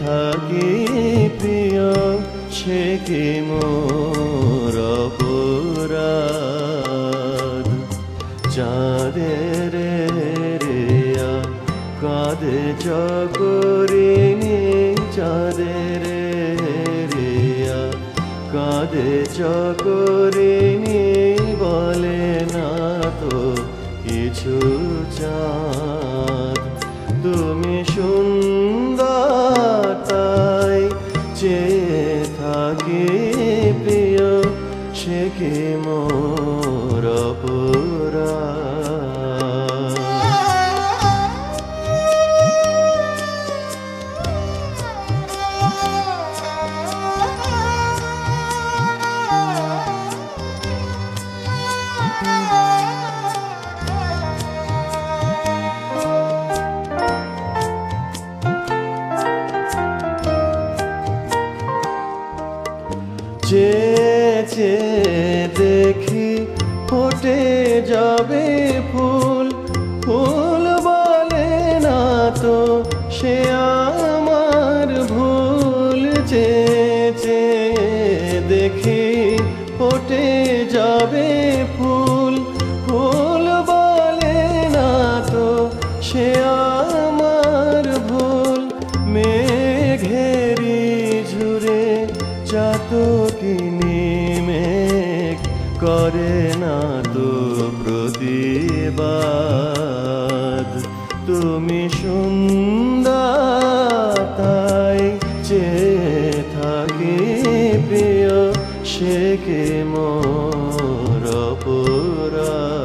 থাকি প্রিয় সে কি মোর অপরাধ। চাঁদের রেয়া কাঁধে চকরিনি, চাঁদের রেয়া কাঁধে চকরিনি, বলে না তো কিছু চাঁদ। তুমি সুন্দর তাই চেয়ে থাকি প্রিয় সে কি মোর অপরাধ। চেয়ে দেখি ফোটে যাবে ফুল, ফুল বলে না তো সে আমার ভুল। চেয়ে দেখি ফোটে যাবে ফুল, ফুল বলে না তো সে আমার ভুল। মেঘেরি ঝুরে চাতকিনি মেঘ করে না তো প্রতিবাদ। তুমি সুন্দর তাই চেয়ে থাকি প্রিয় সে কি মোর অপরাধ।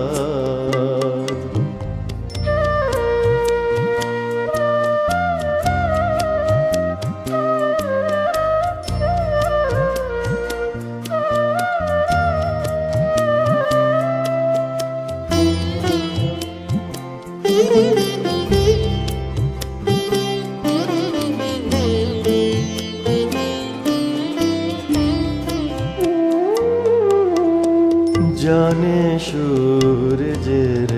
জানে সূর্যের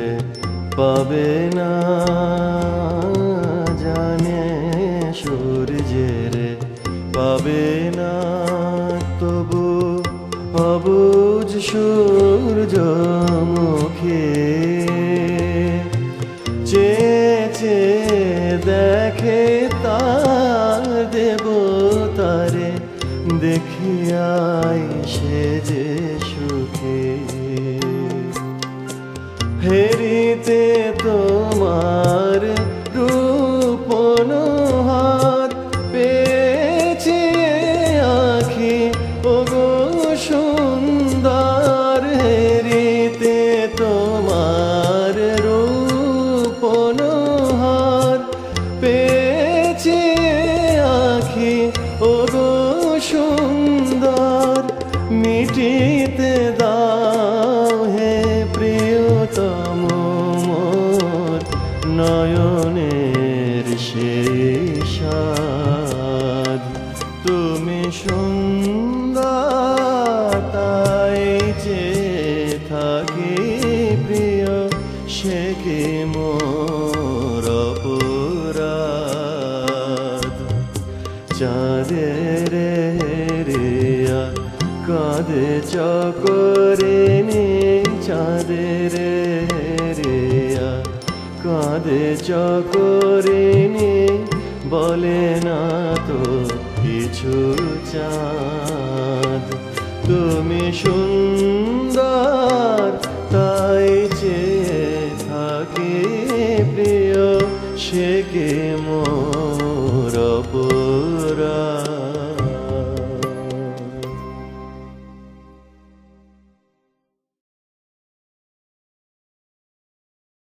পাবে না, জানে সূর্যের পাবে না, তবু অবুঝ সূর্যমুখী চেয়ে দেখে তার দেবতারে, দেখিয়াই সে যে সুখী। হেরিতে তোমার রূপন হাত পেয়েছি আঁখি ওগো সুন্দর। হেরিতে তোমার রূপন হাত পেয়েছি আঁখি ওগো সুন্দর। মিটিতে দাও হে প্রিয়তম মোর নয়নের সেই সাধ। তুমি সুন্দর তাই চেয়ে থাকি প্রিয় সে কি মোর অপরাধ। চাঁদের রেয়া কাঁধে চকরিনি, চাঁদের রেয়া কাঁধে চকরিনি, বলে না তো কিছু চাঁদ। তুমি সুন্দর তাই চেয়ে থাকি প্রিয় সে কি মোর অপরাধ।